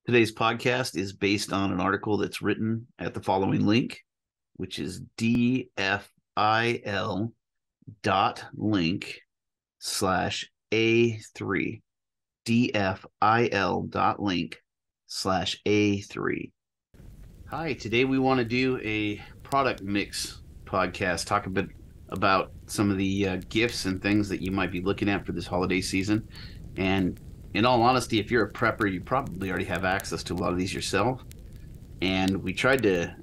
Today's podcast is based on an article that's written at the following link, which is dfil.link/A3. dfil.link/A3. Hi, today we want to do a product mix podcast, talk a bit about some of the gifts and things that you might be looking at for this holiday season. And in all honesty, if you're a prepper, you probably already have access to a lot of these yourself. And we tried to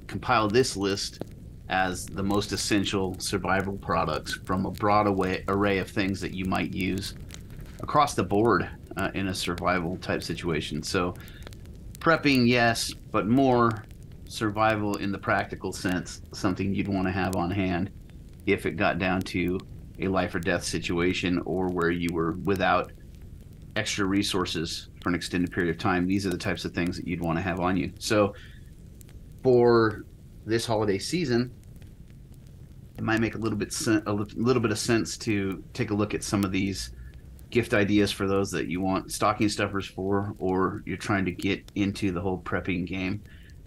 compile this list as the most essential survival products from a broad array of things that you might use across the board in a survival type situation. So prepping, yes, but more survival in the practical sense, something you'd want to have on hand if it got down to a life or death situation or where you were without extra resources for an extended period of time. These are the types of things that you'd want to have on you. So for this holiday season, it might make a little bit of sense to take a look at some of these gift ideas for those that you want stocking stuffers for, or you're trying to get into the whole prepping game.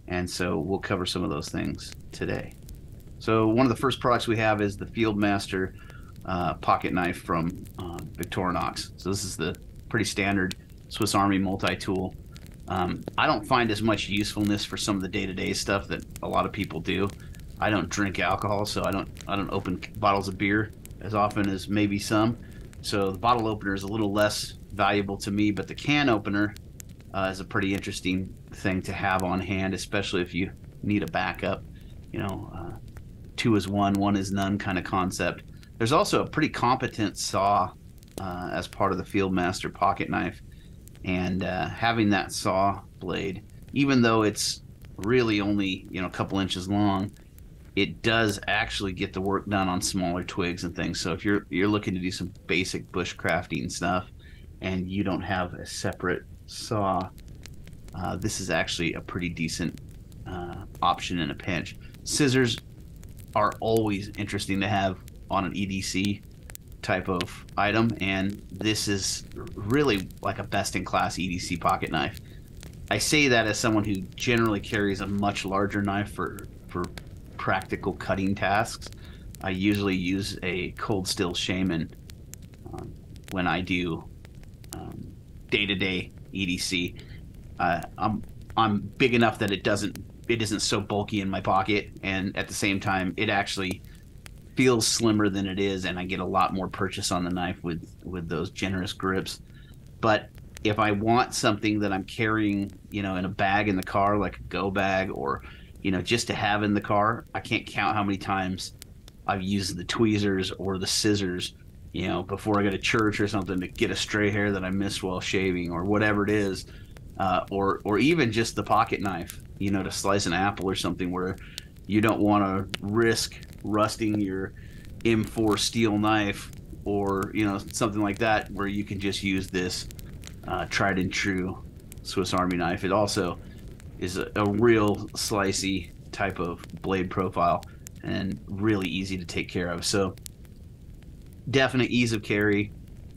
And so we'll cover some of those things today. So one of the first products we have is the Fieldmaster pocket knife from Victorinox. So this is the pretty standard Swiss Army multi-tool. I don't find as much usefulness for some of the day-to-day stuff that a lot of people do. I don't drink alcohol, so I don't open bottles of beer as often as maybe some. So the bottle opener is a little less valuable to me, but the can opener is a pretty interesting thing to have on hand, especially if you need a backup. You know, two is one is none kind of concept. There's also a pretty competent saw as part of the Fieldmaster pocket knife, and having that saw blade, even though it's really only a couple inches long, it does actually get the work done on smaller twigs and things. So if you're looking to do some basic bushcrafting stuff and you don't have a separate saw, this is actually a pretty decent option in a pinch. Scissors are always interesting to have on an EDC type of item, and this is really like a best-in-class EDC pocket knife. I say that as someone who generally carries a much larger knife for practical cutting tasks. I usually use a Cold Steel Shaman when I do day-to-day EDC. I'm big enough that it isn't so bulky in my pocket, and at the same time it actually feels slimmer than it is, and I get a lot more purchase on the knife with those generous grips. But if I want something that I'm carrying, in a bag in the car, like a go bag, or just to have in the car, I can't count how many times I've used the tweezers or the scissors, before I go to church or something, to get a stray hair that I missed while shaving or whatever it is, or even just the pocket knife, to slice an apple or something, where you don't want to risk rusting your M4 steel knife, or something like that, where you can just use this tried and true Swiss Army knife. It also is a real slicey type of blade profile and really easy to take care of. So definite ease of carry,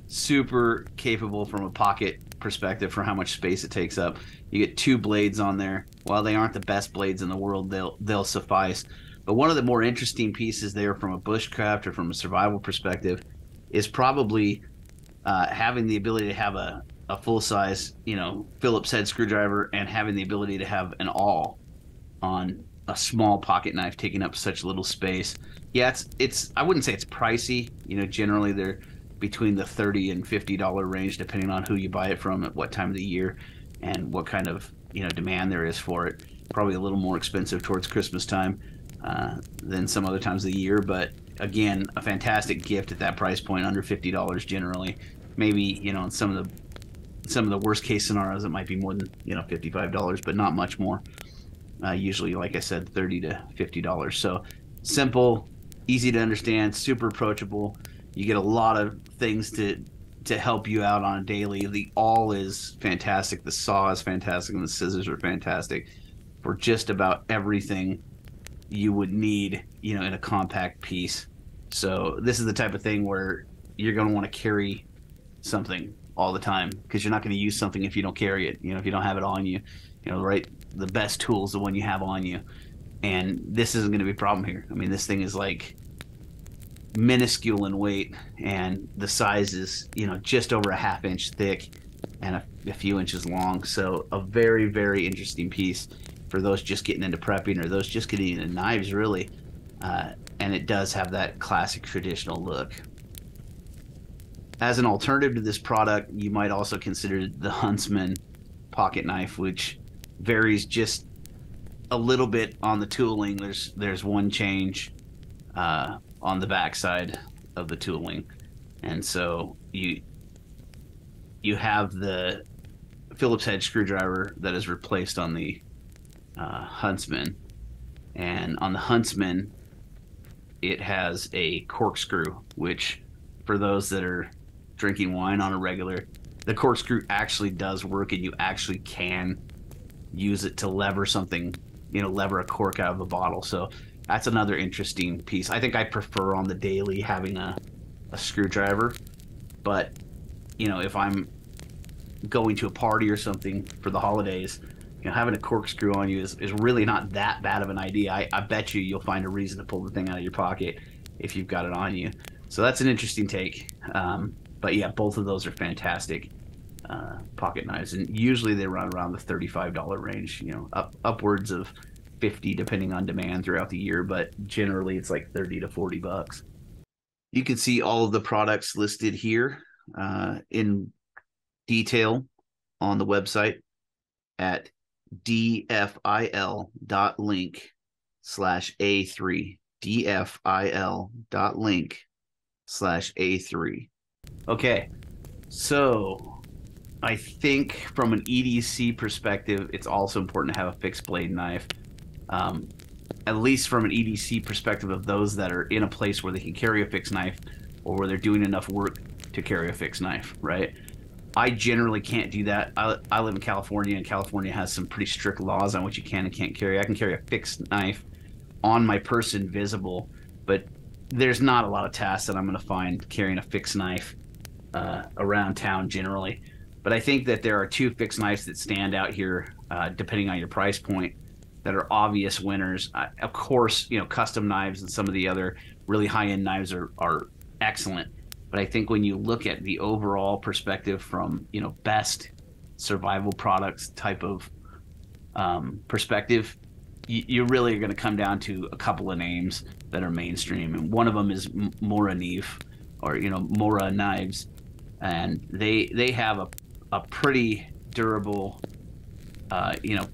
super capable from a pocket perspective for how much space it takes up. You get two blades on there. While they aren't the best blades in the world, they'll suffice. But one of the more interesting pieces there from a bushcraft or from a survival perspective is probably having the ability to have a full-size, Phillips head screwdriver, and having the ability to have an awl on a small pocket knife taking up such little space. Yeah, it's I wouldn't say it's pricey. Generally they're between the $30 and $50 range, depending on who you buy it from, at what time of the year, and what kind of demand there is for it. Probably a little more expensive towards Christmas time than some other times of the year, but again, a fantastic gift at that price point, under $50 generally. Maybe in some of the worst case scenarios it might be more than $55, but not much more. Usually, like I said, $30 to $50. So simple, easy to understand, super approachable. You get a lot of things to help you out on a daily. The awl is fantastic, the saw is fantastic, and the scissors are fantastic for just about everything you would need, in a compact piece. So this is the type of thing where you're going to want to carry something all the time, because you're not going to use something if you don't carry it. If you don't have it on you, right? The best tool is the one you have on you. And this isn't going to be a problem here. I mean, this thing is like minuscule in weight, and the size is, just over a half-inch thick and a few inches long. So a very, very interesting piece for those just getting into prepping, or those just getting into knives, really. And it does have that classic traditional look. As an alternative to this product, you might also consider the Huntsman pocket knife, which varies just a little bit on the tooling. There's one change on the backside of the tooling, and so you have the Phillips head screwdriver that is replaced on the Huntsman, and on the Huntsman it has a corkscrew, which for those that are drinking wine on a regular, the corkscrew actually does work, and you actually can use it to lever something, lever a cork out of a bottle. So that's another interesting piece. I think I prefer on the daily having a screwdriver, but if I'm going to a party or something for the holidays, having a corkscrew on you is really not that bad of an idea. I bet you'll find a reason to pull the thing out of your pocket if you've got it on you. So that's an interesting take. But yeah, both of those are fantastic pocket knives, and usually they run around the $35 range, upwards of 50 depending on demand throughout the year, but generally it's like 30 to 40 bucks. You can see all of the products listed here in detail on the website at dfil.link/A3. dfil.link/A3. Okay, so I think from an EDC perspective, it's also important to have a fixed blade knife. At least from an EDC perspective of those that are in a place where they can carry a fixed knife, or where they're doing enough work to carry a fixed knife, right? I generally can't do that. I live in California, and California has some pretty strict laws on what you can and can't carry. I can carry a fixed knife on my person visible, but there's not a lot of tasks that I'm going to find carrying a fixed knife around town generally. But I think that there are two fixed knives that stand out here, depending on your price point, that are obvious winners. Of course, custom knives and some of the other really high-end knives are excellent. But I think when you look at the overall perspective from, best survival products type of perspective, you really are going to come down to a couple of names that are mainstream. And one of them is Mora Knife, or, Mora Knives. And they have a pretty durable,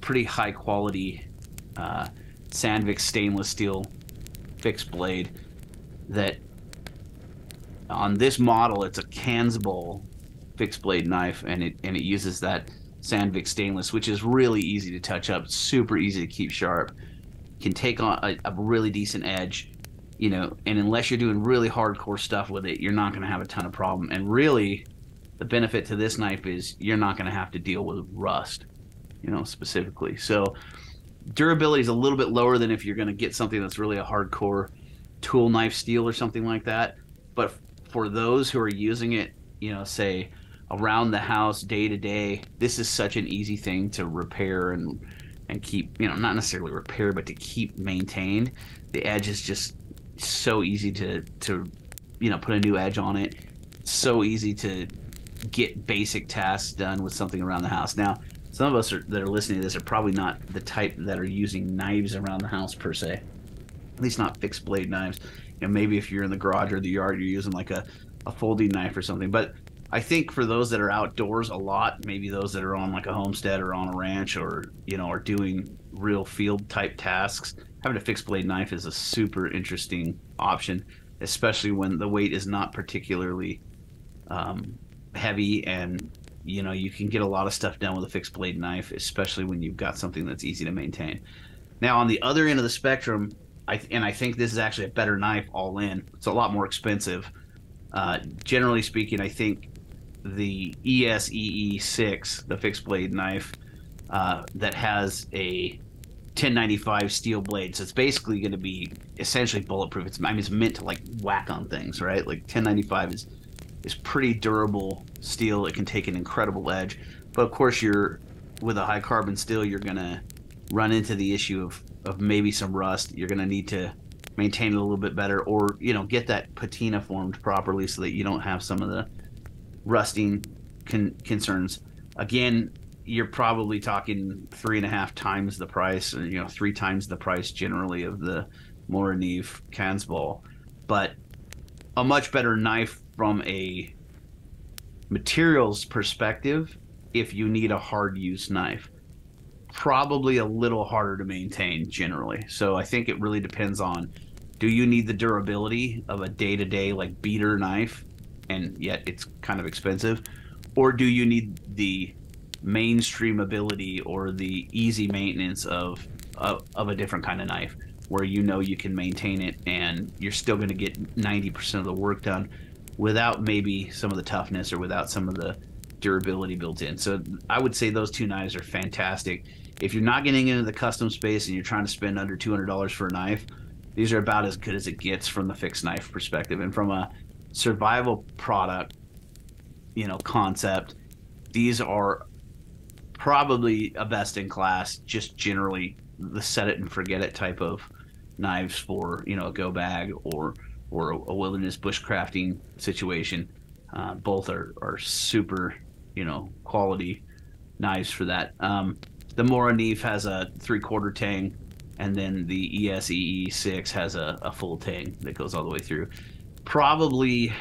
pretty high quality Sandvik stainless steel fixed blade that on this model, it's a Kansbol fixed blade knife, and it uses that Sandvik stainless, which is really easy to touch up, super easy to keep sharp, can take on a really decent edge, and unless you're doing really hardcore stuff with it, you're not going to have a ton of problem. And really, the benefit to this knife is you're not going to have to deal with rust, specifically. So durability is a little bit lower than if you're going to get something that's really a hardcore tool knife steel or something like that. But for those who are using it, say around the house day to day, this is such an easy thing to repair and keep, not necessarily repair, but to keep maintained. The edge is just so easy to put a new edge on it. So easy to get basic tasks done with something around the house. Now, some of us that are listening to this are probably not the type that are using knives around the house per se, at least not fixed blade knives. Maybe if you're in the garage or the yard, you're using like a folding knife or something. But I think for those that are outdoors a lot, maybe those that are on like a homestead or on a ranch, or are doing real field type tasks, having a fixed blade knife is a super interesting option, especially when the weight is not particularly heavy, and you can get a lot of stuff done with a fixed blade knife, especially when you've got something that's easy to maintain. Now, on the other end of the spectrum, I think this is actually a better knife all in. It's a lot more expensive. Generally speaking, I think the ESEE6, the fixed blade knife, that has a 1095 steel blade, so it's basically going to be essentially bulletproof. It's meant to like whack on things, right? Like 1095 is is pretty durable steel. It can take an incredible edge, but of course, with a high carbon steel, you're gonna run into the issue of maybe some rust. You're gonna need to maintain it a little bit better, or get that patina formed properly so that you don't have some of the rusting concerns. Again, you're probably talking 3.5 times the price, or 3 times the price generally of the Moraneve Kanzball, but a much better knife from a materials perspective. If you need a hard use knife, probably a little harder to maintain generally. So I think it really depends on, do you need the durability of a day-to-day like beater knife, and yet it's kind of expensive, or do you need the mainstream ability or the easy maintenance of a different kind of knife where you can maintain it and you're still going to get 90% of the work done without maybe some of the toughness or without some of the durability built in. So I would say those two knives are fantastic. If you're not getting into the custom space and you're trying to spend under $200 for a knife, these are about as good as it gets from the fixed knife perspective. And from a survival product, concept, these are probably a best in class, just generally the set it and forget it type of knives for, a go bag or a wilderness bushcrafting situation. Both are super, quality knives for that. The Moraneve has a 3/4 tang, and then the ESEE6 has a full tang that goes all the way through. Probably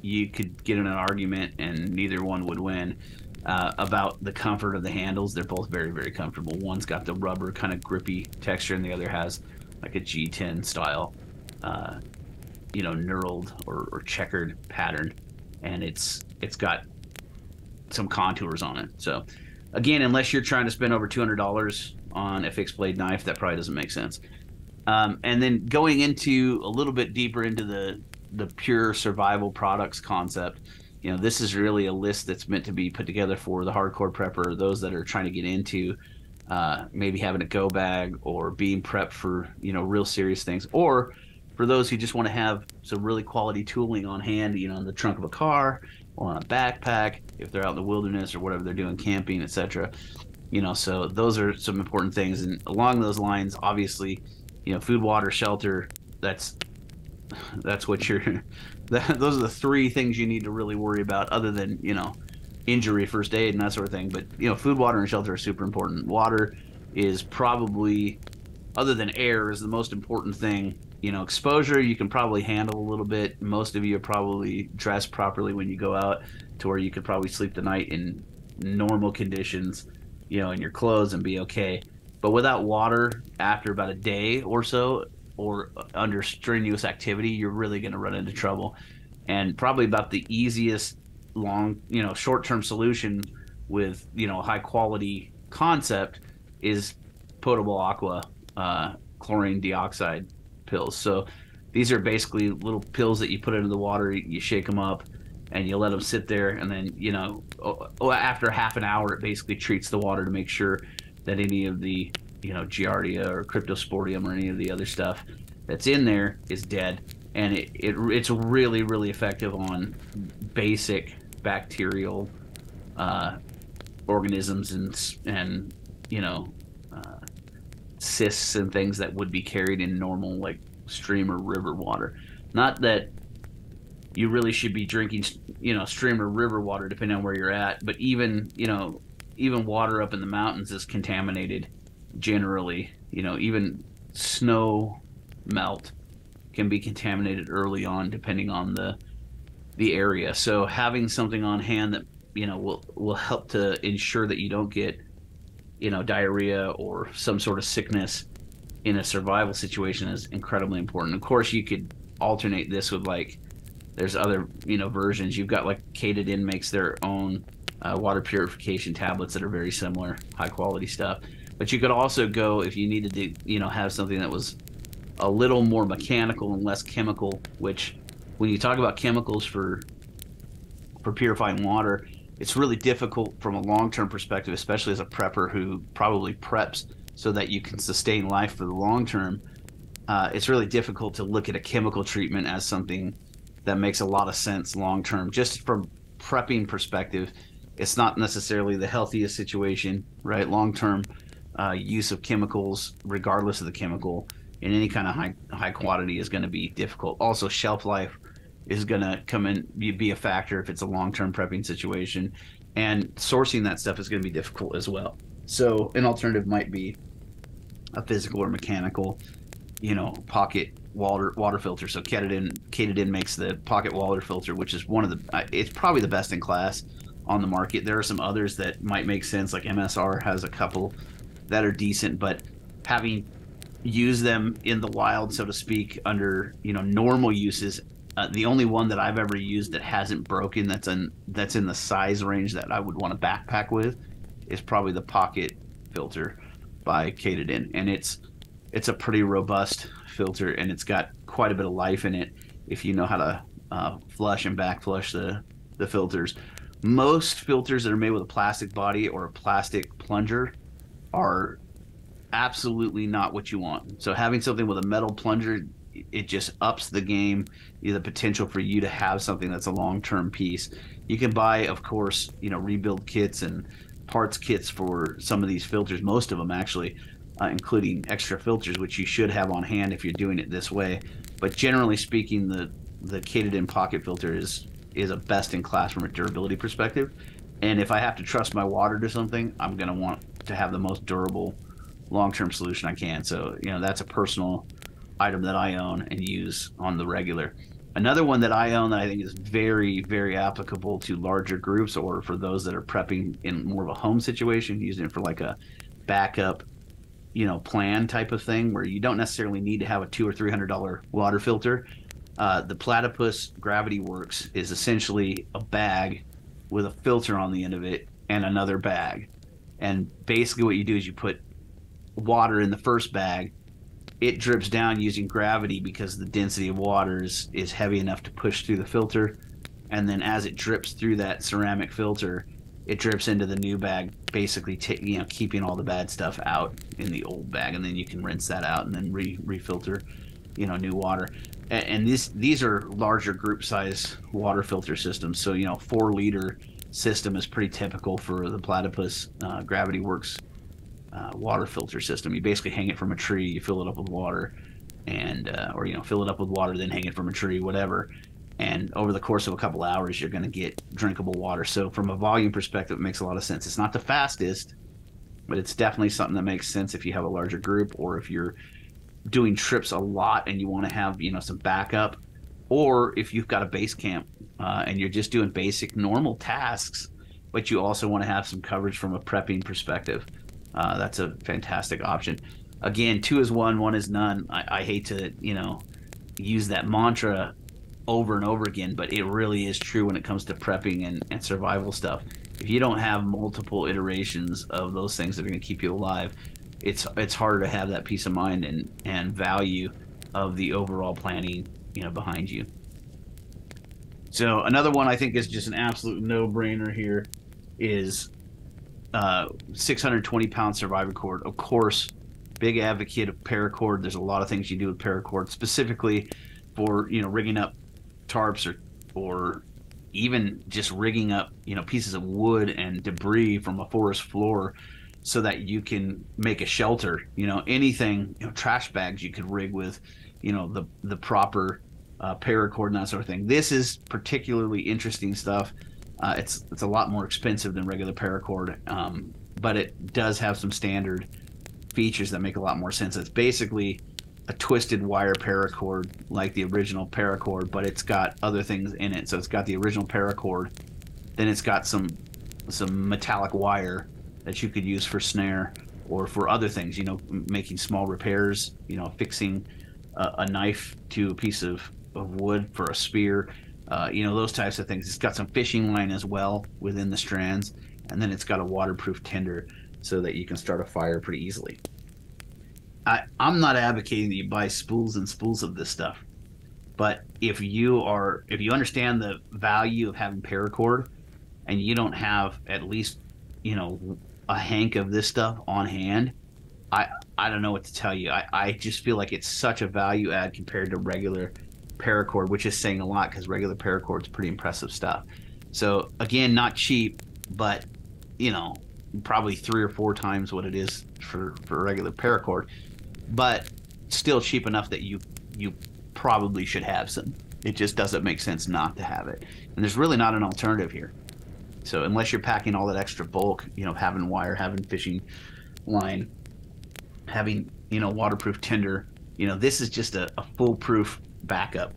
you could get in an argument, and neither one would win, about the comfort of the handles. They're both very, very comfortable. One's got the rubber kind of grippy texture, and the other has like a G10 style, knurled or checkered pattern, and it's got some contours on it. So again, unless you're trying to spend over $200 on a fixed blade knife, that probably doesn't make sense. And then going into a little bit deeper into the pure survival products concept, this is really a list that's meant to be put together for the hardcore prepper, those that are trying to get into maybe having a go bag or being prepped for real serious things, or for those who just want to have some really quality tooling on hand, in the trunk of a car or on a backpack if they're out in the wilderness or whatever they're doing, camping, etc. So those are some important things. And along those lines, obviously, food, water, shelter, that's what you're those are the 3 things you need to really worry about, other than injury, first aid, and that sort of thing. But food, water, and shelter are super important. Water is probably, other than air, is the most important thing. Exposure you can probably handle a little bit. Most of you are probably dressed properly when you go out to where you could probably sleep the night in normal conditions, in your clothes and be okay. But without water, after about a day or so, or under strenuous activity, you're really going to run into trouble. And probably about the easiest short-term solution with, high quality concept is Potable Aqua chlorine dioxide pills. So these are basically little pills that you put into the water, you shake them up, and you let them sit there, and then after half an hour, it basically treats the water to make sure that any of the Giardia or Cryptosporidium or any of the other stuff that's in there is dead. And it's really, really effective on basic bacterial organisms and cysts and things that would be carried in normal like stream or river water. Not that you really should be drinking stream or river water depending on where you're at, but even water up in the mountains is contaminated generally. Even snow melt can be contaminated early on depending on the area. So having something on hand that will help to ensure that you don't get diarrhea or some sort of sickness in a survival situation is incredibly important. Of course, you could alternate this with there's other versions. You've got Katadyn makes their own water purification tablets that are very similar, high quality stuff. But you could also go, if you needed to have something that was a little more mechanical and less chemical, which when you talk about chemicals for purifying water, it's really difficult from a long-term perspective, especially as a prepper who probably preps so that you can sustain life for the long term. It's really difficult to look at a chemical treatment as something that makes a lot of sense long term. Just from prepping perspective, it's not necessarily the healthiest situation, right? Long term use of chemicals, regardless of the chemical, in any kind of high quantity is going to be difficult. Also, shelf life is going to come in be a factor if it's a long term prepping situation, and sourcing that stuff is going to be difficult as well. So an alternative might be a physical or mechanical, pocket water filter. So Katadyn makes the pocket water filter, which is one of the it's probably the best in class on the market. There are some others that might make sense, like MSR has a couple that are decent, but having used them in the wild, so to speak, under normal uses, the only one that I've ever used that hasn't broken, that's in the size range that I would want to backpack with, is probably the pocket filter by Katadyn, and it's a pretty robust filter, and it's got quite a bit of life in it if you know how to flush and back flush the filters. Most filters that are made with a plastic body or a plastic plunger are absolutely not what you want. So having something with a metal plunger, it just ups the game, the potential for you to have something that's a long-term piece. You can buy, of course, rebuild kits and parts kits for some of these filters, most of them actually, including extra filters, which you should have on hand if you're doing it this way. But generally speaking, the Katadyn pocket filter is a best in class from a durability perspective. And if I have to trust my water to something, I'm going to want to have the most durable long-term solution I can. So, that's a personal item that I own and use on the regular. Another one that I own that I think is very, very applicable to larger groups, or for those that are prepping in more of a home situation, using it for like a backup, plan type of thing where you don't necessarily need to have a $200 or $300 water filter. The Platypus Gravity Works is essentially a bag with a filter on the end of it and another bag. And basically what you do is you put water in the first bag. It drips down using gravity because the density of water is heavy enough to push through the filter. And then as it drips through that ceramic filter, it drips into the new bag, basically keeping all the bad stuff out in the old bag. And then you can rinse that out and then refilter, new water. And these are larger group size water filter systems. So, 4-liter system is pretty typical for the Platypus Gravity Works water filter system. You basically hang it from a tree, you fill it up with water, and or fill it up with water, then hang it from a tree, whatever. And over the course of a couple hours, you're going to get drinkable water. So from a volume perspective, it makes a lot of sense. It's not the fastest, but it's definitely something that makes sense if you have a larger group, or if you're doing trips a lot and you want to have some backup, or if you've got a base camp and you're just doing basic normal tasks, but you also want to have some coverage from a prepping perspective. That's a fantastic option. Again, 2 is 1, 1 is none. I hate to use that mantra over and over again, but it really is true when it comes to prepping and survival stuff. If you don't have multiple iterations of those things that are going to keep you alive, it's harder to have that peace of mind and value of the overall planning behind you. So another one I think is just an absolute no-brainer here is 620-pound survivor cord. Of course, big advocate of paracord. There's a lot of things you do with paracord, specifically for rigging up tarps or even just rigging up pieces of wood and debris from a forest floor so that you can make a shelter. Anything, trash bags you could rig with the proper paracord and that sort of thing. This is particularly interesting stuff. It's a lot more expensive than regular paracord, but it does have some standard features that make a lot more sense. It's basically a twisted wire paracord like the original paracord, but it's got other things in it. So it's got the original paracord, then it's got some metallic wire that you could use for snare or for other things, making small repairs, fixing a knife to a piece of wood for a spear, those types of things. It's got some fishing line as well within the strands, and then it's got a waterproof tinder so that you can start a fire pretty easily. I'm not advocating that you buy spools and spools of this stuff, but if you understand the value of having paracord and you don't have at least a hank of this stuff on hand, I don't know what to tell you. I just feel like it's such a value add compared to regular paracord, which is saying a lot because regular paracord is pretty impressive stuff. So again, not cheap, but you know, probably 3 or 4 times what it is for regular paracord, but still cheap enough that you probably should have some. It just doesn't make sense not to have it. And there's really not an alternative here. So unless you're packing all that extra bulk, you know, having wire, having fishing line, having, you know, waterproof tinder, you know, this is just a foolproof backup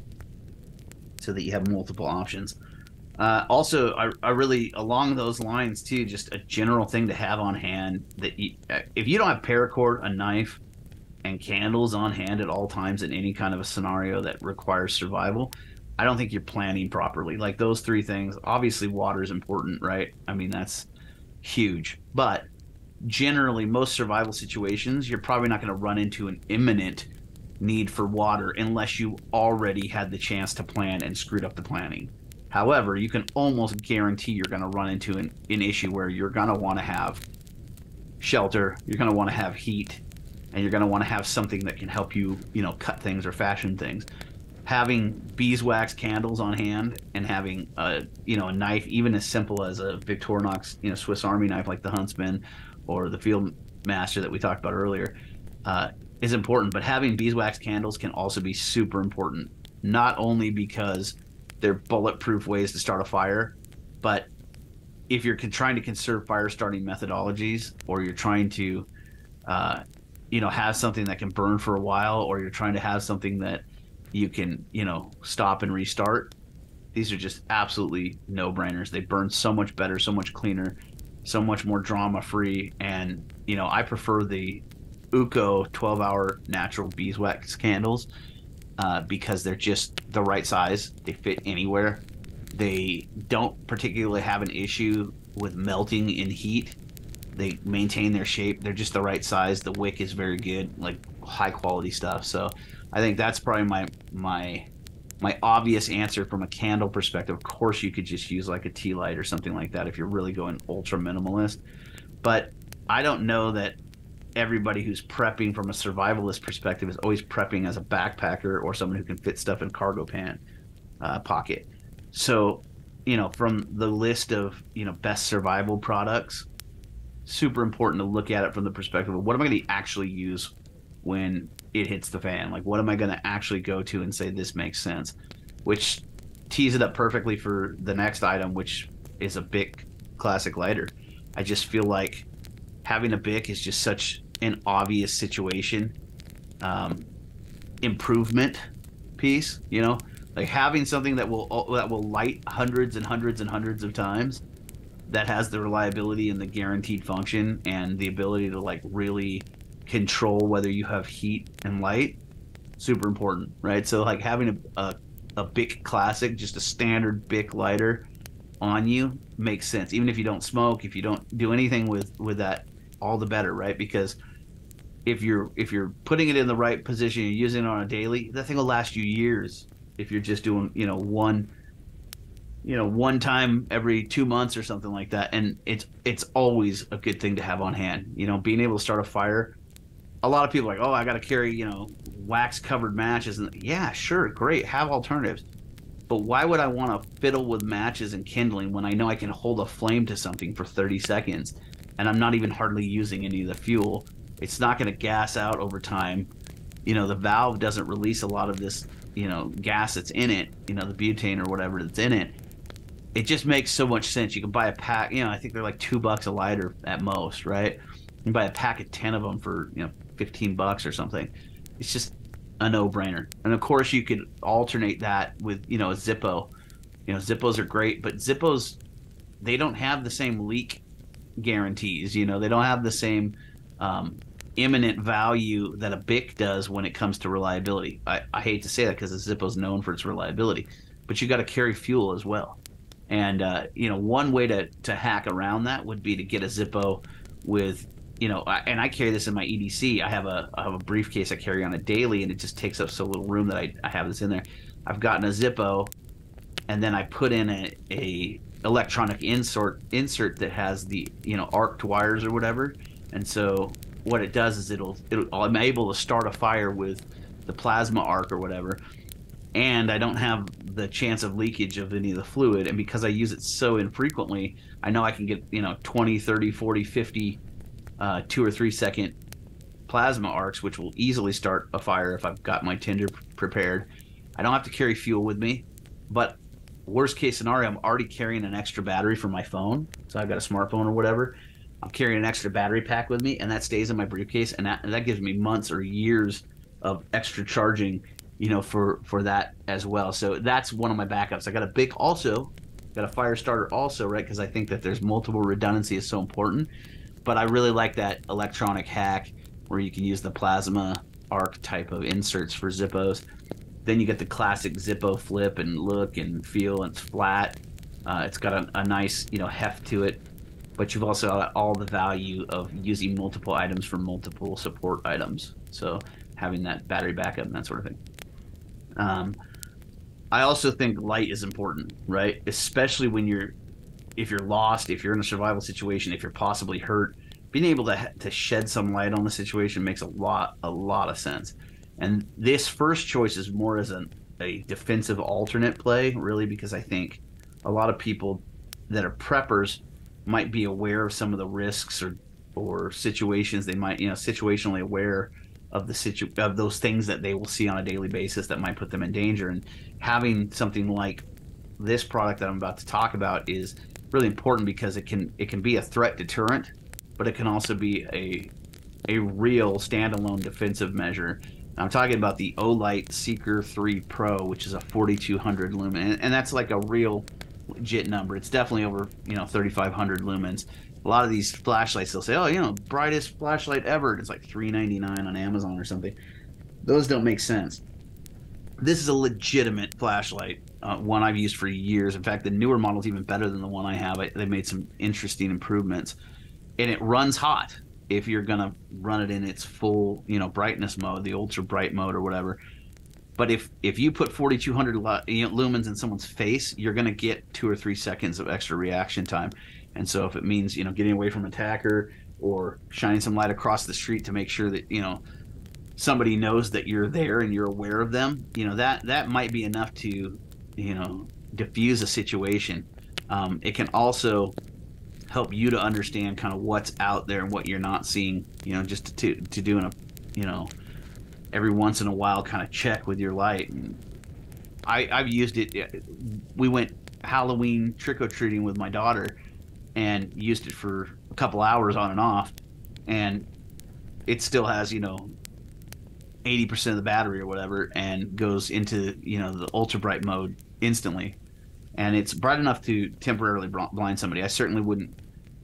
so that you have multiple options. Also, I really, along those lines too, just a general thing to have on hand that you, if you don't have paracord, a knife, and candles on hand at all times in any kind of a scenario that requires survival, I don't think you're planning properly. Like those 3 things, obviously water is important, right? I mean, that's huge. But generally, most survival situations, you're probably not going to run into an imminent need for water unless you already had the chance to plan and screwed up the planning. However, you can almost guarantee you're going to run into an issue where you're going to want to have shelter, you're going to want to have heat, and you're going to want to have something that can help you, you know, cut things or fashion things. Having beeswax candles on hand and having a, you know, a knife, even as simple as a Victorinox, you know, Swiss Army knife like the Huntsman or the Field Master that we talked about earlier, is important. But having beeswax candles can also be super important, not only because they're bulletproof ways to start a fire, but if you're trying to conserve fire starting methodologies, or you're trying to you know, have something that can burn for a while, or you're trying to have something that you can, you know, stop and restart, these are just absolutely no-brainers. They burn so much better, so much cleaner, so much more drama-free. And, you know, I prefer the Uco 12-hour natural beeswax candles because they're just the right size. They fit anywhere. They don't particularly have an issue with melting in heat. They maintain their shape. They're just the right size. The wick is very good, like high quality stuff. So I think that's probably my obvious answer from a candle perspective. Of course, you could just use like a tea light or something like that if you're really going ultra minimalist. But I don't know that everybody who's prepping from a survivalist perspective is always prepping as a backpacker or someone who can fit stuff in cargo pant pocket. So, you know, from the list of, you know, best survival products, super important to look at it from the perspective of what am I going to actually use when it hits the fan? Like, what am I going to actually go to and say this makes sense? Which tees it up perfectly for the next item, which is a Bic classic lighter. I just feel like having a Bic is just such an obvious situation improvement piece, you know, like having something that will light hundreds and hundreds and hundreds of times, that has the reliability and the guaranteed function and the ability to like really control whether you have heat and light, super important, right? So like having a Bic classic, just a standard Bic lighter on you makes sense. Even if you don't smoke, if you don't do anything with that, all the better, right? Because if you're putting it in the right position, you're using it on a daily, that thing will last you years. If you're just doing, you know, one time every 2 months or something like that. And it's always a good thing to have on hand. You know, being able to start a fire. A lot of people are like, oh, I got to carry, you know, wax covered matches. And yeah, sure, great, have alternatives. But why would I want to fiddle with matches and kindling when I know I can hold a flame to something for 30 seconds and I'm not even hardly using any of the fuel? It's not going to gas out over time. You know, the valve doesn't release a lot of this, you know, gas that's in it, you know, the butane or whatever that's in it. It just makes so much sense. You can buy a pack, you know, I think they're like $2 a lighter at most, right? You can buy a pack of 10 of them for, you know, $15 or something. It's just a no-brainer. And of course, you could alternate that with, you know, a Zippo. You know, Zippos are great, but Zippos, they don't have the same leak guarantees. You know, they don't have the same imminent value that a Bic does when it comes to reliability. I hate to say that because a Zippo's known for its reliability, but you got to carry fuel as well. And, you know, one way to hack around that would be to get a Zippo with, you know, and I carry this in my EDC. I have a briefcase I carry on a daily, and it just takes up so little room that I have this in there. I've gotten a Zippo, and then I put in a electronic insert that has the, you know, arced wires or whatever. And so what it does is I'm able to start a fire with the plasma arc or whatever. and I don't have the chance of leakage of any of the fluid. And because I use it so infrequently, I know I can get, 20, 30, 40, 50 2 or 3 second plasma arcs, which will easily start a fire if I've got my tinder prepared. I don't have to carry fuel with me, but worst case scenario, I'm already carrying an extra battery for my phone. So I've got a smartphone or whatever. I'm carrying an extra battery pack with me, and that stays in my briefcase, and that gives me months or years of extra charging, for that as well. So that's one of my backups. I got a BIC also, got a fire starter also, right? Because I think that there's multiple redundancy is so important. But I really like that electronic hack where you can use the plasma arc type of inserts for Zippos. Then you get the classic Zippo flip and look and feel, and it's flat. It's got a nice, heft to it. But you've also got all the value of using multiple items for multiple support items. So having that battery backup and that sort of thing. I also think light is important, right? Especially if you're lost, if you're in a survival situation, if you're possibly hurt, being able to shed some light on the situation makes a lot of sense. And this first choice is more as a defensive alternate play, really, because I think a lot of people that are preppers might be aware of some of the risks or situations. They might, situationally aware of of those things that they will see on a daily basis that might put them in danger. And having something like this product that I'm about to talk about is really important because it can be a threat deterrent, but it can also be a real standalone defensive measure. I'm talking about the Olight Seeker 3 Pro, which is a 4200 lumen, and that's like a real legit number. It's definitely over 3500 lumens. A lot of these flashlights, they'll say, oh, brightest flashlight ever. It's like $3.99 on Amazon or something. Those don't make sense. This is a legitimate flashlight, one I've used for years. In fact, the newer model is even better than the one I have. They made some interesting improvements, and it runs hot if you're gonna run it in its full, brightness mode, the ultra bright mode or whatever. But if you put 4200 lumens in someone's face, you're gonna get 2 or 3 seconds of extra reaction time. And so if it means, getting away from an attacker or shining some light across the street to make sure that, somebody knows that you're there and you're aware of them, that might be enough to, diffuse a situation. It can also help you to understand kind of what's out there and what you're not seeing, just to doing a, every once in a while kind of check with your light. And I've used it. We went Halloween trick-or-treating with my daughter and used it for a couple hours on and off, and it still has 80% of the battery or whatever, and goes into the ultra bright mode instantly, and it's bright enough to temporarily blind somebody. I certainly wouldn't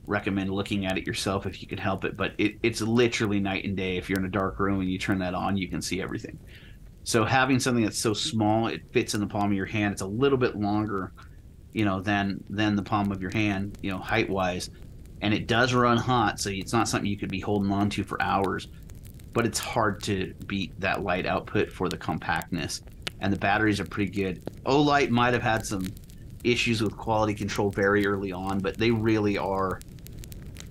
recommend looking at it yourself if you can help it, but it's literally night and day. If you're in a dark room and you turn that on, you can see everything. So having something that's so small, it fits in the palm of your hand. It's a little bit longer than the palm of your hand, height wise, and it does run hot, so it's not something you could be holding on to for hours, but it's hard to beat that light output for the compactness, and the batteries are pretty good. Olight might have had some issues with quality control very early on, but they really are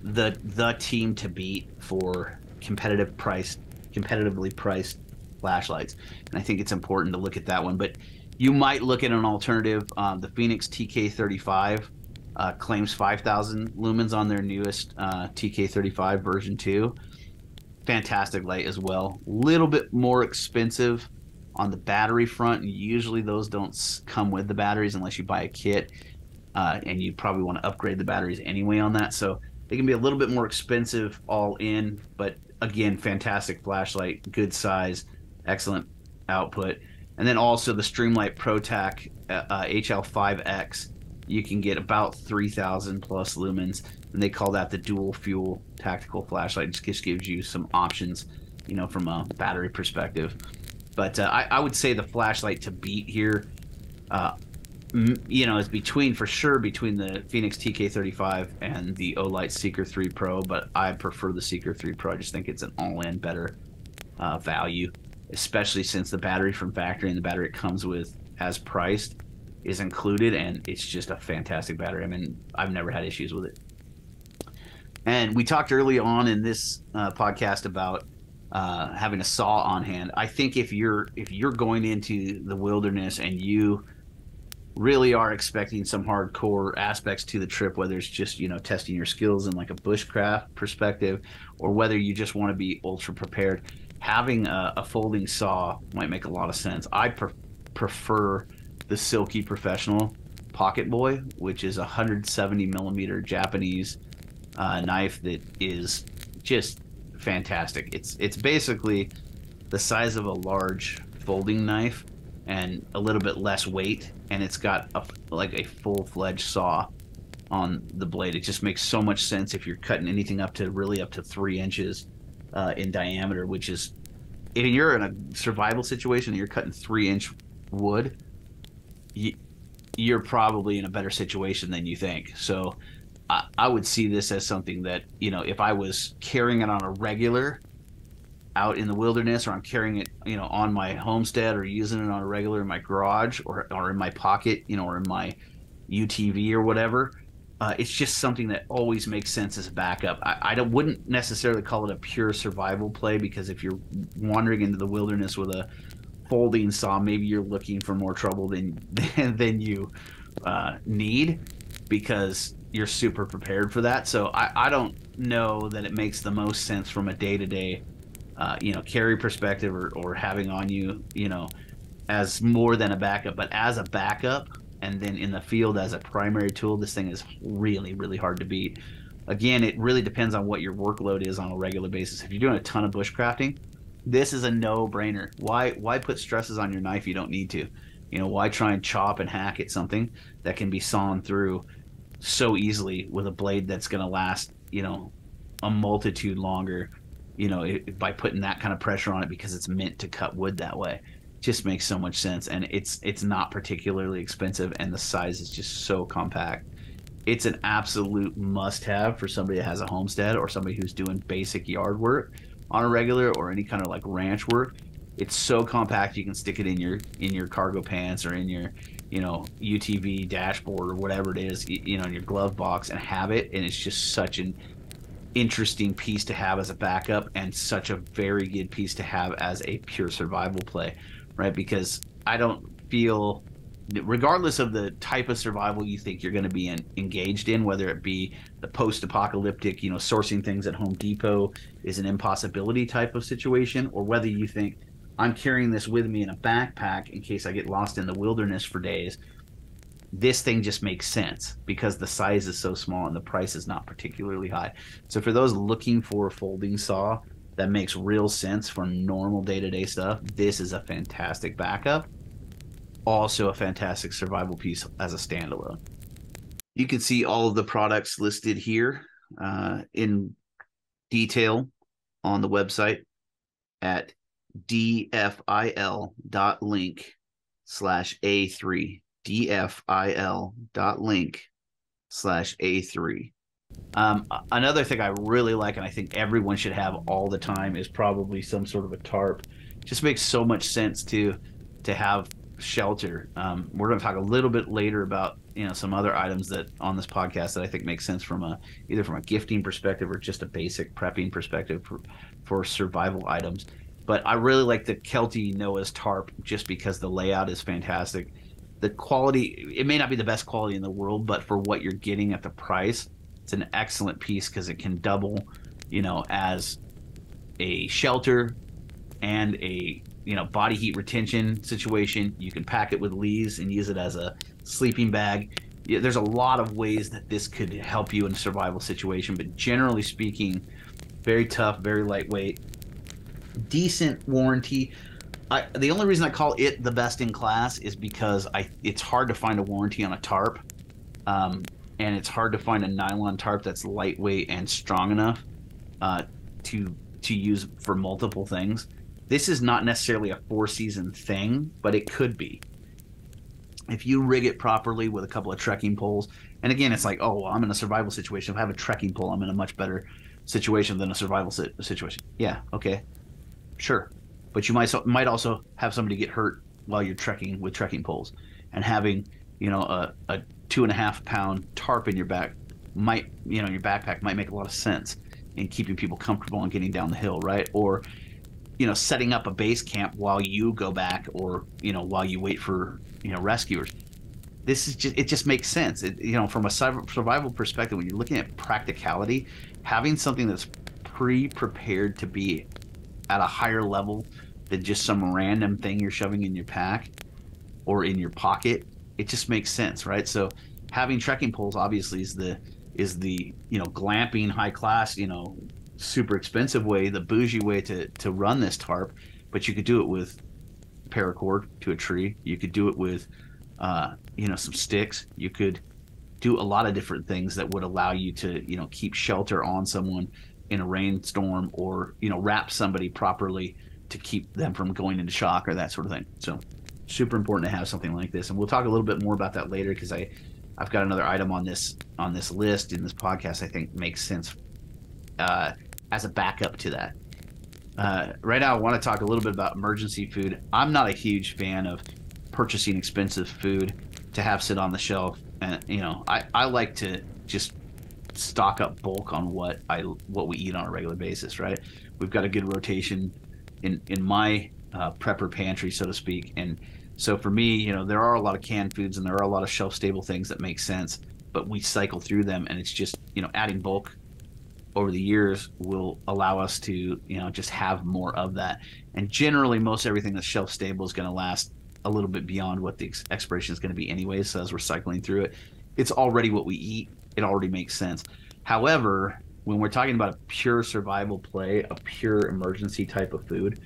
the team to beat for competitively priced flashlights. And I think it's important to look at that one, but you might look at an alternative. The Phoenix TK35 claims 5,000 lumens on their newest TK35 version 2. Fantastic light as well. Little bit more expensive on the battery front, and usually those don't come with the batteries unless you buy a kit, and you probably want to upgrade the batteries anyway on that. So they can be a little bit more expensive all in, but again, fantastic flashlight, good size, excellent output. And then also the Streamlight ProTac HL5X, you can get about 3,000 plus lumens, and they call that the dual fuel tactical flashlight. It just gives you some options, from a battery perspective. But I would say the flashlight to beat here, is between the Phoenix TK35 and the Olight Seeker 3 Pro, but I prefer the Seeker 3 Pro. I just think it's an all-in better value, especially since the battery from factory and the battery it comes with as priced is included, and it's just a fantastic battery. I mean, I've never had issues with it. And we talked early on in this podcast about having a saw on hand. I think if you're going into the wilderness and you really are expecting some hardcore aspects to the trip, whether it's just, testing your skills in like a bushcraft perspective, or whether you just want to be ultra prepared, having a folding saw might make a lot of sense. I prefer the Silky Professional Pocket Boy, which is a 170 millimeter Japanese knife that is just fantastic. It's basically the size of a large folding knife and a little bit less weight, and it's got like a full-fledged saw on the blade. It just makes so much sense if you're cutting anything up to 3 inches in diameter, which is, if you're in a survival situation and you're cutting 3-inch wood, you're probably in a better situation than you think. So I would see this as something that, if I was carrying it on a regular out in the wilderness, or I'm carrying it, on my homestead, or using it on a regular in my garage, or in my pocket, or in my UTV or whatever, it's just something that always makes sense as a backup. I wouldn't necessarily call it a pure survival play, because if you're wandering into the wilderness with a folding saw, maybe you're looking for more trouble than you need, because you're super prepared for that. So I don't know that it makes the most sense from a day-to-day carry perspective, or having on you, as more than a backup. But as a backup, and then in the field as a primary tool, this thing is really, really hard to beat. Again, it really depends on what your workload is on a regular basis. If you're doing a ton of bushcrafting, this is a no-brainer. Why put stresses on your knife you don't need to? Why try and chop and hack at something that can be sawn through so easily with a blade that's going to last, a multitude longer, by putting that kind of pressure on it, because it's meant to cut wood that way. It just makes so much sense, and it's not particularly expensive, and the size is just so compact. It's an absolute must-have for somebody that has a homestead, or somebody who's doing basic yard work on a regular, or any kind of like ranch work. It's so compact, you can stick it in your cargo pants, or in your UTV dashboard, or whatever it is, in your glove box, and have it. And it's just such an interesting piece to have as a backup, and such a very good piece to have as a pure survival play, right? Because I don't feel, regardless of the type of survival you think you're going to be engaged in, whether it be the post-apocalyptic, sourcing things at Home Depot is an impossibility type of situation, or whether you think I'm carrying this with me in a backpack in case I get lost in the wilderness for days, this thing just makes sense because the size is so small and the price is not particularly high. So for those looking for a folding saw that makes real sense for normal day-to-day stuff, this is a fantastic backup. Also a fantastic survival piece as a standalone. You can see all of the products listed here in detail on the website at dfil.link/A3. dfil.link/A3. Another thing I really like, and I think everyone should have all the time, is probably some sort of a tarp. Just makes so much sense to have shelter. We're going to talk a little bit later about some other items that on this podcast that I think make sense from either from a gifting perspective or just a basic prepping perspective for survival items. But I really like the Kelty Noah's tarp just because the layout is fantastic. The quality, it may not be the best quality in the world, but for what you're getting at the price, it's an excellent piece, because it can double, as a shelter and a, body heat retention situation. You can pack it with leaves and use it as a sleeping bag. There's a lot of ways that this could help you in a survival situation, but generally speaking, very tough, very lightweight, decent warranty. The only reason I call it the best in class is because it's hard to find a warranty on a tarp, and it's hard to find a nylon tarp that's lightweight and strong enough to use for multiple things. This is not necessarily a 4-season thing, but it could be if you rig it properly with a couple of trekking poles. And again, it's like, oh, well, I'm in a survival situation. If I have a trekking pole, I'm in a much better situation than a survival situation. Yeah, okay, sure. But you might also have somebody get hurt while you're trekking with trekking poles, and having a 2.5-pound tarp in your back your backpack might make a lot of sense in keeping people comfortable and getting down the hill, right? Or setting up a base camp while you go back, or while you wait for rescuers. It just makes sense. From a survival perspective, when you're looking at practicality, having something that's pre-prepared to be at a higher level than just some random thing you're shoving in your pack or in your pocket, it just makes sense, right? So having trekking poles obviously is the glamping, high class, super expensive way, the bougie way to run this tarp. But you could do it with paracord to a tree. You could do it with some sticks. You could do a lot of different things that would allow you to keep shelter on someone in a rainstorm, or wrap somebody properly to keep them from going into shock or that sort of thing. So super important to have something like this, and we'll talk a little bit more about that later, because I've got another item on this list in this podcast I think makes sense as a backup to that. Right now I want to talk a little bit about emergency food. I'm not a huge fan of purchasing expensive food to have sit on the shelf, and I like to just stock up bulk on what we eat on a regular basis, right? We've got a good rotation in my prepper pantry, so to speak. And so for me, there are a lot of canned foods and there are a lot of shelf stable things that make sense, but we cycle through them, and it's just adding bulk over the years will allow us to just have more of that. And generally most everything that's shelf stable is going to last a little bit beyond what the expiration is going to be anyway. So as we're cycling through it, it's already what we eat. It already makes sense. However, when we're talking about a pure survival play, a pure emergency type of food,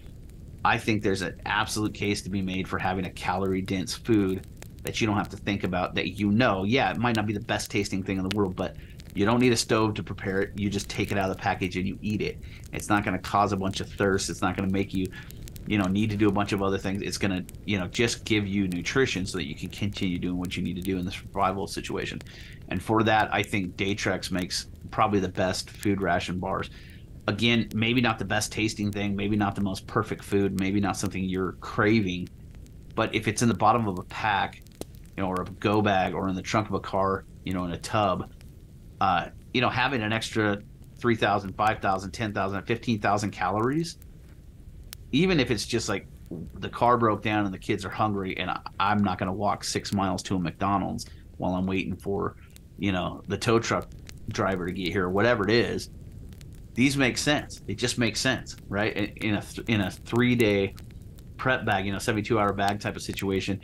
I think there's an absolute case to be made for having a calorie dense food that you don't have to think about, that yeah, it might not be the best tasting thing in the world, but you don't need a stove to prepare it. You just take it out of the package and you eat it. It's not going to cause a bunch of thirst. It's not going to make you need to do a bunch of other things. It's going to just give you nutrition so that you can continue doing what you need to do in the survival situation. And for that, I think Daytrex makes probably the best food ration bars. Again, maybe not the best tasting thing, maybe not the most perfect food, maybe not something you're craving, but if it's in the bottom of a pack, or a go bag, or in the trunk of a car, in a tub, having an extra 3,000, 5,000, 10,000, 15,000 calories, even if it's just like the car broke down and the kids are hungry and I'm not going to walk 6 miles to a McDonald's while I'm waiting for, the tow truck driver to get here, or whatever it is, these make sense. It just makes sense, right? In a 3-day prep bag, 72-hour bag type of situation,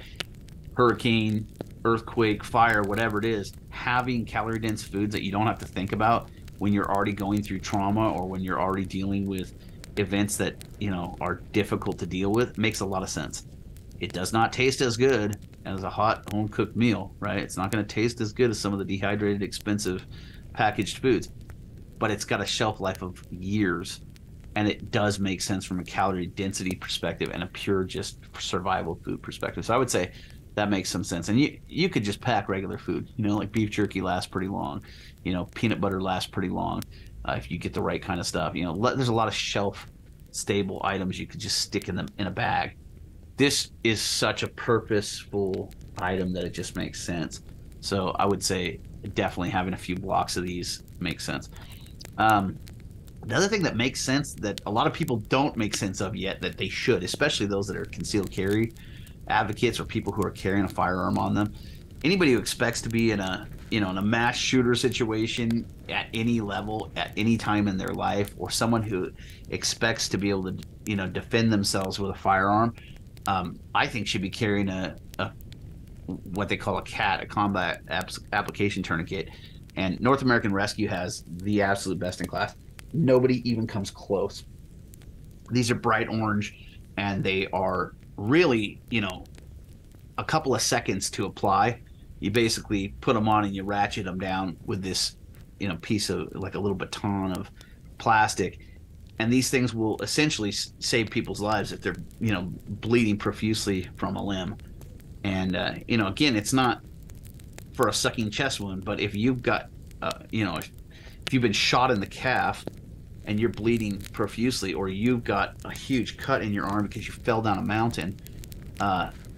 hurricane, earthquake, fire, whatever it is, having calorie dense foods that you don't have to think about when you're already going through trauma, or when you're already dealing with events that are difficult to deal with, makes a lot of sense. It does not taste as good as a hot home cooked meal, right? It's not going to taste as good as some of the dehydrated, expensive packaged foods, but it's got a shelf life of years, and it does make sense from a calorie density perspective and a pure just survival food perspective. So I would say that makes some sense. And you could just pack regular food, like beef jerky lasts pretty long, peanut butter lasts pretty long, if you get the right kind of stuff. There's a lot of shelf stable items you could just stick in them in a bag. This is such a purposeful item that it just makes sense. So I would say definitely having a few blocks of these makes sense. The other thing that makes sense that a lot of people don't make sense of yet, that they should, especially those that are concealed carry advocates or people who are carrying a firearm on them, anybody who expects to be in a mass shooter situation at any level, at any time in their life, or someone who expects to be able to defend themselves with a firearm, I think should be carrying a what they call a CAT, a combat application tourniquet. And North American Rescue has the absolute best in class. Nobody even comes close. These are bright orange, and they are really, a couple of seconds to apply. You basically put them on and you ratchet them down with this, piece of like a little baton of plastic. And these things will essentially save people's lives if they're, bleeding profusely from a limb. And, again, it's not for a sucking chest wound, but if you've got, if you've been shot in the calf and you're bleeding profusely, or you've got a huge cut in your arm because you fell down a mountain,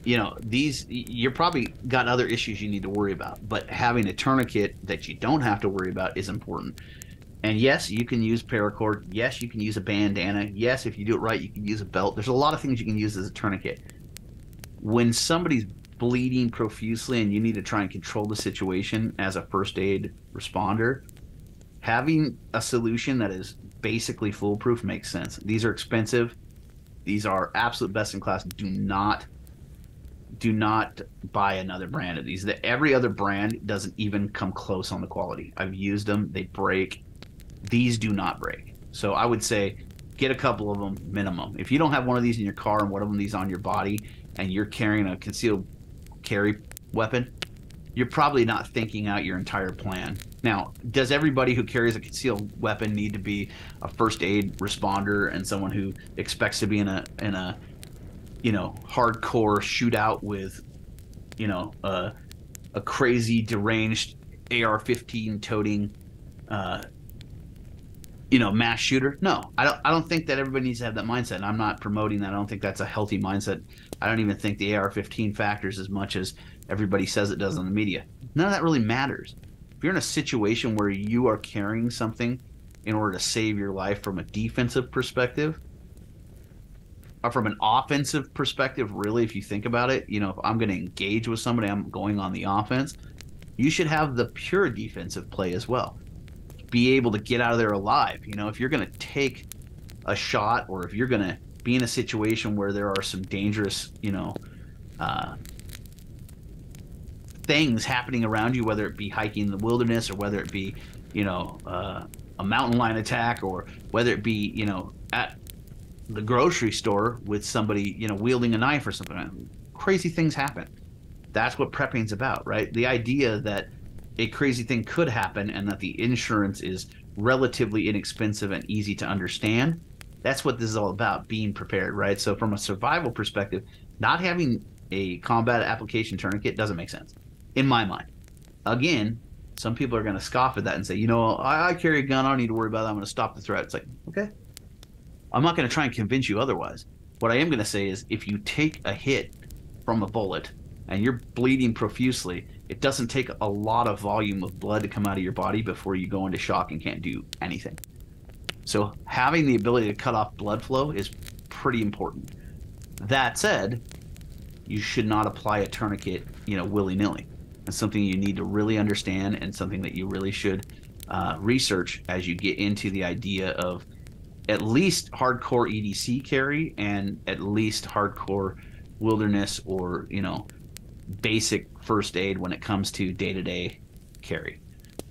you're probably got other issues you need to worry about. But having a tourniquet that you don't have to worry about is important. And yes, you can use paracord. Yes, you can use a bandana. Yes, if you do it right, you can use a belt. There's a lot of things you can use as a tourniquet. When somebody's bleeding profusely and you need to try and control the situation as a first aid responder, having a solution that is basically foolproof makes sense. These are expensive. These are absolute best in class. Do not buy another brand of these. Every other brand doesn't even come close on the quality. I've used them. They break. These do not break. So I would say get a couple of them minimum. If you don't have one of these in your car and one of these on your body and you're carrying a concealed carry weapon, you're probably not thinking out your entire plan. Now, does everybody who carries a concealed weapon need to be a first aid responder and someone who expects to be in a hardcore shootout with a crazy deranged AR-15 toting mass shooter? No, I don't think that everybody needs to have that mindset. And I'm not promoting that. I don't think that's a healthy mindset. I don't even think the AR-15 factors as much as everybody says it does on the media. None of that really matters. If you're in a situation where you are carrying something in order to save your life from a defensive perspective, or from an offensive perspective, really, if you think about it, if I'm going to engage with somebody, I'm going on the offense, you should have the pure defensive play as well. Be able to get out of there alive. If you're going to take a shot, or if you're going to be in a situation where there are some dangerous, things happening around you, whether it be hiking in the wilderness, or whether it be, a mountain lion attack, or whether it be, at the grocery store with somebody, wielding a knife or something. Crazy things happen. That's what prepping's about, right? The idea that a crazy thing could happen and that the insurance is relatively inexpensive and easy to understand. That's what this is all about, being prepared, right? So from a survival perspective, not having a combat application tourniquet doesn't make sense, in my mind. Again, some people are going to scoff at that and say, I carry a gun, I don't need to worry about that, I'm going to stop the threat. It's like, okay. I'm not going to try and convince you otherwise. What I am going to say is, if you take a hit from a bullet and you're bleeding profusely, it doesn't take a lot of volume of blood to come out of your body before you go into shock and can't do anything. So having the ability to cut off blood flow is pretty important. That said, you should not apply a tourniquet, willy-nilly. It's something you need to really understand, and something that you really should research as you get into the idea of at least hardcore EDC carry, and at least hardcore wilderness, or basic first aid when it comes to day-to-day carry.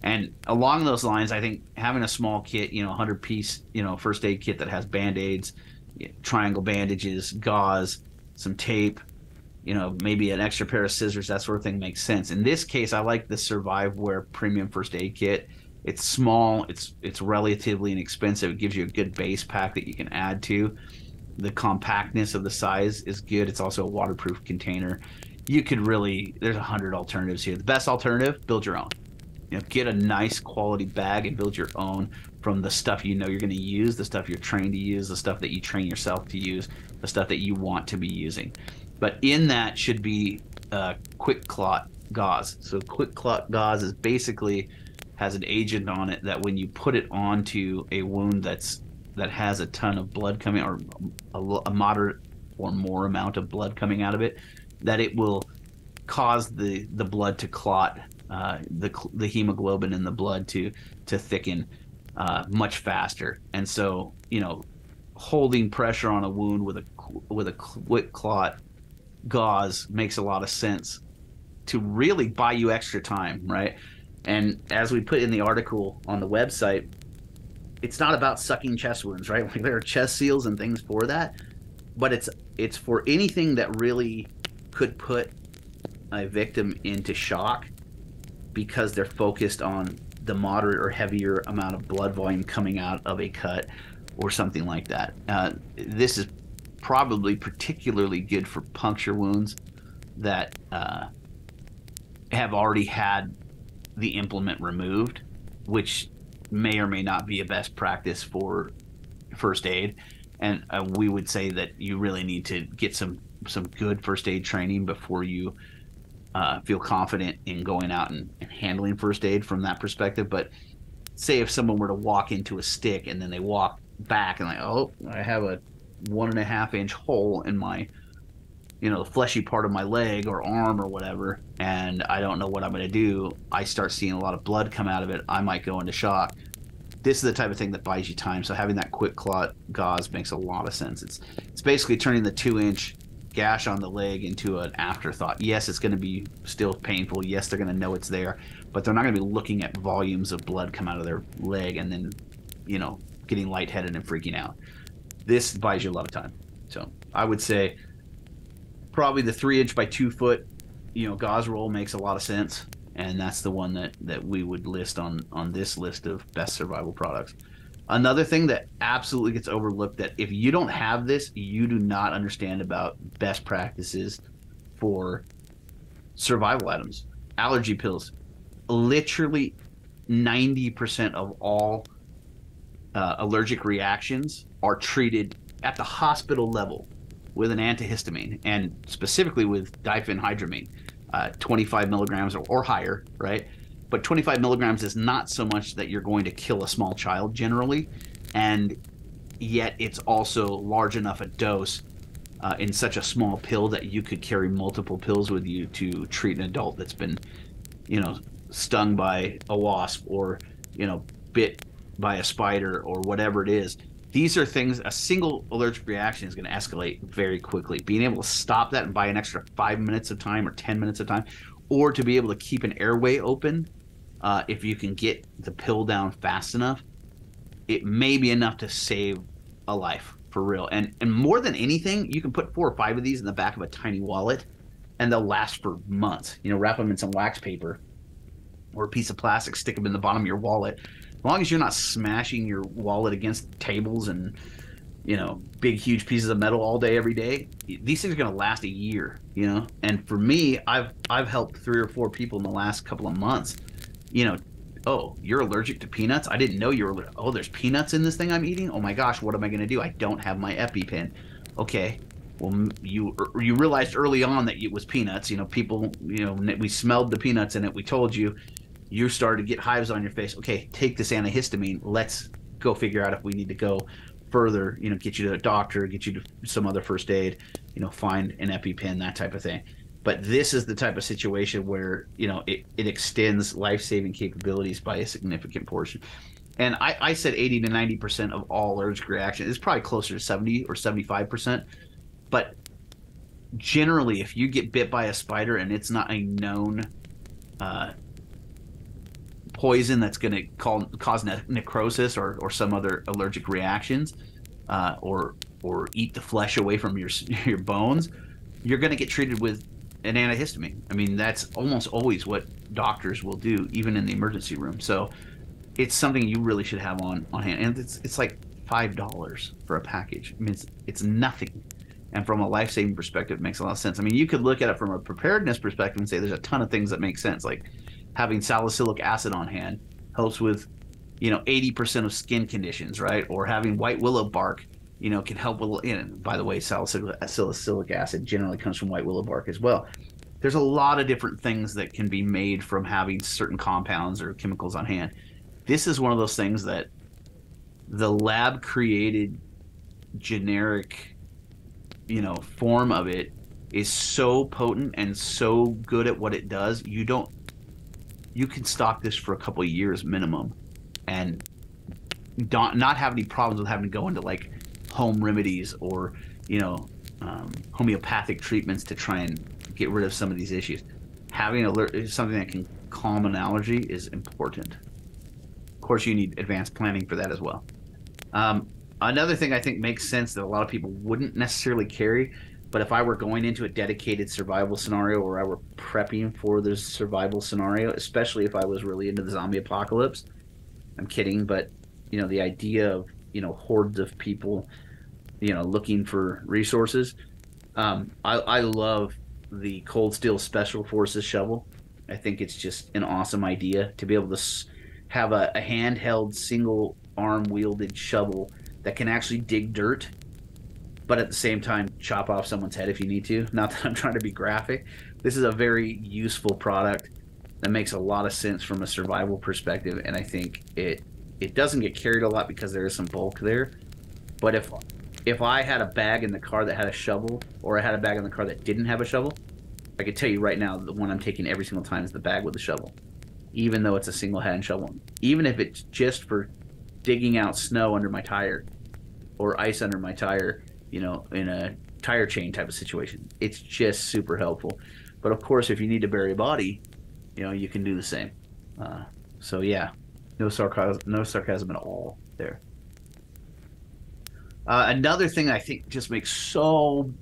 And along those lines, I think having a small kit, 100-piece, first aid kit that has band-aids, triangle bandages, gauze, some tape, maybe an extra pair of scissors, that sort of thing makes sense. In this case, I like the Surviveware Premium First Aid Kit. It's small, it's relatively inexpensive. It gives you a good base pack that you can add to. The compactness of the size is good. It's also a waterproof container. You could really, there's 100 alternatives here. The best alternative, build your own. Get a nice quality bag and build your own from the stuff you're going to use, the stuff you're trained to use, the stuff that you train yourself to use, the stuff that you want to be using. But in that should be quick clot gauze. So quick clot gauze is basically has an agent on it that when you put it onto a wound that has a ton of blood coming, or a moderate or more amount of blood coming out of it, that it will cause the blood to clot, the hemoglobin in the blood to thicken much faster. And so holding pressure on a wound with a quick clot gauze makes a lot of sense to really buy you extra time, right? And as we put in the article on the website, it's not about sucking chest wounds, right? Like, there are chest seals and things for that, but it's for anything that really could put a victim into shock because they're focused on the moderate or heavier amount of blood volume coming out of a cut or something like that. This is probably particularly good for puncture wounds that have already had the implement removed, which may or may not be a best practice for first aid. And we would say that you really need to get some good first aid training before you feel confident in going out and handling first aid from that perspective. But say if someone were to walk into a stick and then they walk back and like, oh, I have a 1.5 inch hole in my, the fleshy part of my leg or arm or whatever, and I don't know what I'm going to do. I start seeing a lot of blood come out of it. I might go into shock. This is the type of thing that buys you time. So having that quick clot gauze makes a lot of sense. It's basically turning the 2-inch gash on the leg into an afterthought. Yes, it's going to be still painful. Yes, they're going to know it's there, but they're not going to be looking at volumes of blood come out of their leg and then, getting lightheaded and freaking out. This buys you a lot of time. So I would say probably the 3-inch by 2-foot, gauze roll makes a lot of sense. And that's the one that we would list on this list of best survival products. Another thing that absolutely gets overlooked, that if you don't have this, you do not understand about best practices for survival items. Allergy pills. Literally 90% of all allergic reactions are treated at the hospital level with an antihistamine, and specifically with diphenhydramine. 25 milligrams or higher, right? But 25 milligrams is not so much that you're going to kill a small child generally, and yet it's also large enough a dose in such a small pill that you could carry multiple pills with you to treat an adult that's been, stung by a wasp or, bit by a spider or whatever it is. These are things, a single allergic reaction is going to escalate very quickly. Being able to stop that and buy an extra 5 minutes of time or 10 minutes of time, or to be able to keep an airway open, if you can get the pill down fast enough, it may be enough to save a life for real. And more than anything, you can put 4 or 5 of these in the back of a tiny wallet and they'll last for months. Wrap them in some wax paper or a piece of plastic, stick them in the bottom of your wallet. As long as you're not smashing your wallet against tables and, big, huge pieces of metal all day, every day, these things are going to last a year, And for me, I've helped 3 or 4 people in the last couple of months, oh, you're allergic to peanuts? I didn't know you were, oh, there's peanuts in this thing I'm eating? Oh my gosh, what am I going to do? I don't have my EpiPen. Okay, well, you realized early on that it was peanuts. People, we smelled the peanuts in it. We told you. You started to get hives on your face. Okay, take this antihistamine. Let's go figure out if we need to go further, get you to a doctor, get you to some other first aid, find an EpiPen, that type of thing. But this is the type of situation where, it extends life-saving capabilities by a significant portion. And I said 80 to 90% of all allergic reactions. It's probably closer to 70 or 75%. But generally, if you get bit by a spider and it's not a known poison that's going to cause necrosis or some other allergic reactions, or eat the flesh away from your bones, you're going to get treated with an antihistamine. I mean, that's almost always what doctors will do, even in the emergency room. So it's something you really should have on hand. And it's like $5 for a package. I mean, it's nothing. And from a life-saving perspective, it makes a lot of sense. I mean, you could look at it from a preparedness perspective and say there's a ton of things that make sense, like having salicylic acid on hand helps with, 80% of skin conditions, right? Or having white willow bark, can help with, by the way, salicylic acid generally comes from white willow bark as well. There's a lot of different things that can be made from having certain compounds or chemicals on hand. This is one of those things that the lab created generic, form of it is so potent and so good at what it does. You can stock this for a couple of years minimum and not have any problems with having to go into like home remedies or, homeopathic treatments to try and get rid of some of these issues. Having something that can calm an allergy is important. Of course, you need advanced planning for that as well. Another thing I think makes sense that a lot of people wouldn't necessarily carry, but if I were going into a dedicated survival scenario or I were prepping for this survival scenario, especially if I was really into the zombie apocalypse, I'm kidding, but, the idea of, hordes of people, looking for resources. I love the Cold Steel Special Forces shovel. I think it's just an awesome idea to be able to have a handheld, single arm wielded shovel that can actually dig dirt, but at the same time chop off someone's head if you need to. Not that I'm trying to be graphic. This is a very useful product that makes a lot of sense from a survival perspective, and I think it it doesn't get carried a lot because there is some bulk there. But if I had a bag in the car that had a shovel, or I had a bag in the car that didn't have a shovel, I could tell you right now the one I'm taking every single time is the bag with the shovel, even though it's a single hand shovel. Even if it's just for digging out snow under my tire or ice under my tire, you know, in a tire chain type of situation, it's just super helpful. But of course, if you need to bury a body, you know, you can do the same. So yeah, no sarcasm at all there. Another thing I think just makes so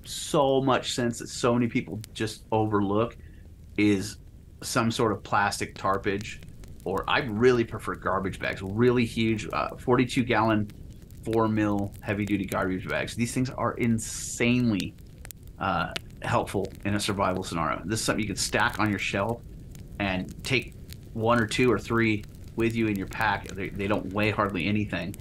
much sense that so many people just overlook is some sort of plastic tarpage, or I really prefer garbage bags, really huge, 42-gallon, 4 mil heavy-duty garbage bags. These things are insanely helpful in a survival scenario. This is something you can stack on your shelf and take 1 or 2 or 3 with you in your pack. They don't weigh hardly anything,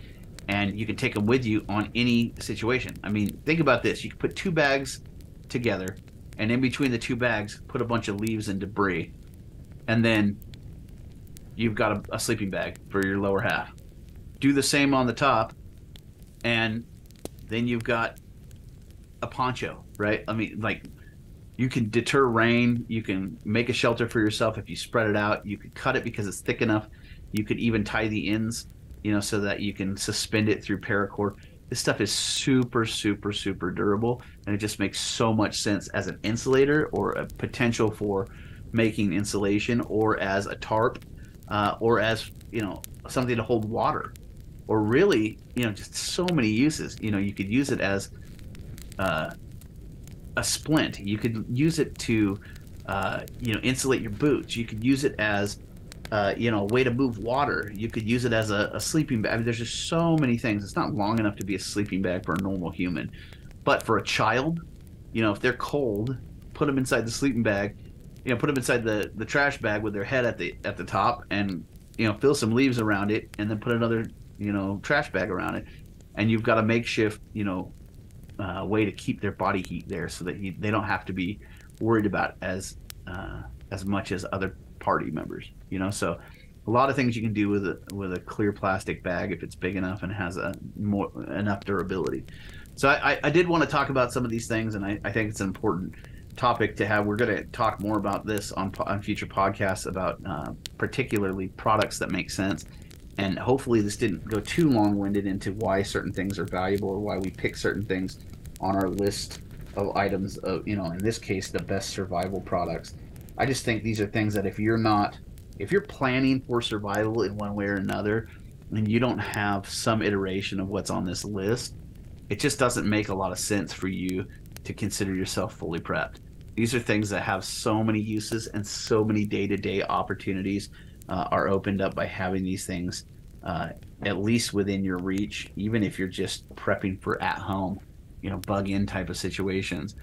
and you can take them with you on any situation. I mean, think about this. You can put 2 bags together, and in between the 2 bags, put a bunch of leaves and debris, and then you've got a sleeping bag for your lower half. Do the same on the top, and then you've got a poncho, right? I mean, like, you can deter rain. You can make a shelter for yourself if you spread it out. You could cut it because it's thick enough. You could even tie the ends, you know, so that you can suspend it through paracord. This stuff is super durable, and it just makes so much sense as an insulator, or a potential for making insulation, or as a tarp, or as, you know, something to hold water, or really, you know, just so many uses. You know, you could use it as a splint. You could use it to, you know, insulate your boots. You could use it as, you know, a way to move water. You could use it as a sleeping bag. I mean, there's just so many things. It's not long enough to be a sleeping bag for a normal human, but for a child, you know, if they're cold, put them inside the sleeping bag. You know, put them inside the trash bag with their head at the top, and, you know, fill some leaves around it, and then put another, you know, trash bag around it, and you've got a makeshift, you know, way to keep their body heat there, so that they don't have to be worried about as much as other party members, you know. So a lot of things you can do with a clear plastic bag if it's big enough and has enough durability. So I did want to talk about some of these things, and I think it's an important topic to have. We're going to talk more about this on future podcasts, about particularly products that make sense. And hopefully this didn't go too long-winded into why certain things are valuable, or why we pick certain things on our list of items of, you know, in this case, the best survival products. I just think these are things that if you're planning for survival in one way or another, and you don't have some iteration of what's on this list, it just doesn't make a lot of sense for you to consider yourself fully prepped. These are things that have so many uses, and so many day-to-day opportunities are opened up by having these things at least within your reach, even if you're just prepping for at home, you know, bug-in type of situations.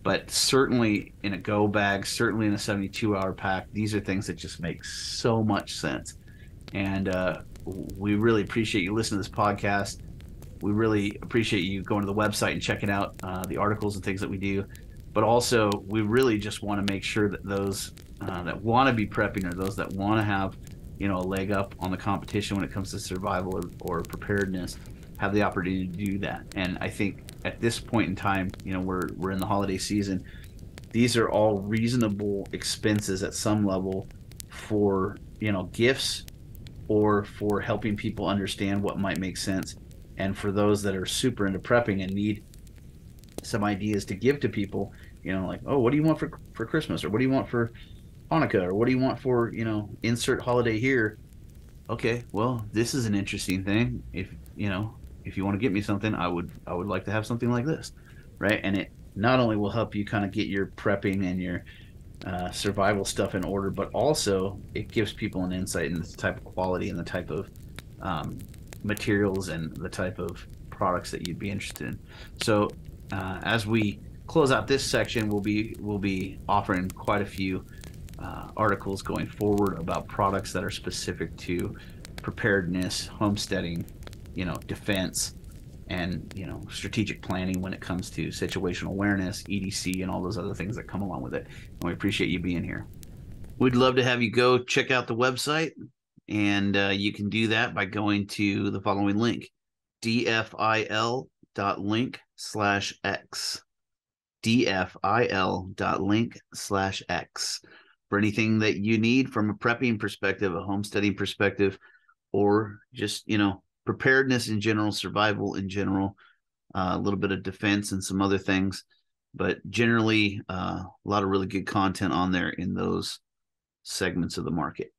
But certainly in a go bag, certainly in a 72-hour pack, these are things that just make so much sense. And we really appreciate you listening to this podcast. We really appreciate you going to the website and checking out the articles and things that we do. But also, we really just want to make sure that those that want to be prepping, or those that want to have, you know, a leg up on the competition when it comes to survival or preparedness, have the opportunity to do that. And I think at this point in time, you know, we're in the holiday season. These are all reasonable expenses at some level for, you know, gifts, or for helping people understand what might make sense. And for those that are super into prepping and need some ideas to give to people, you know, like, oh, what do you want for Christmas, or what do you want for Hanukkah, or what do you want for, you know, insert holiday here. Okay, well, this is an interesting thing. If, you know, if you want to get me something, I would like to have something like this, right? And it not only will help you kind of get your prepping and your survival stuff in order, but also it gives people an insight into the type of quality and the type of materials and the type of products that you'd be interested in. So as we close out this section, we'll be offering quite a few articles going forward about products that are specific to preparedness, homesteading, you know, defense, and, you know, strategic planning when it comes to situational awareness, EDC, and all those other things that come along with it. And we appreciate you being here. We'd love to have you go check out the website And you can do that by going to the following link, dfil.link/x. dfil.link/x for anything that you need from a prepping perspective, a homesteading perspective, or just, preparedness in general, survival in general, a little bit of defense and some other things. But generally, a lot of really good content on there in those segments of the market.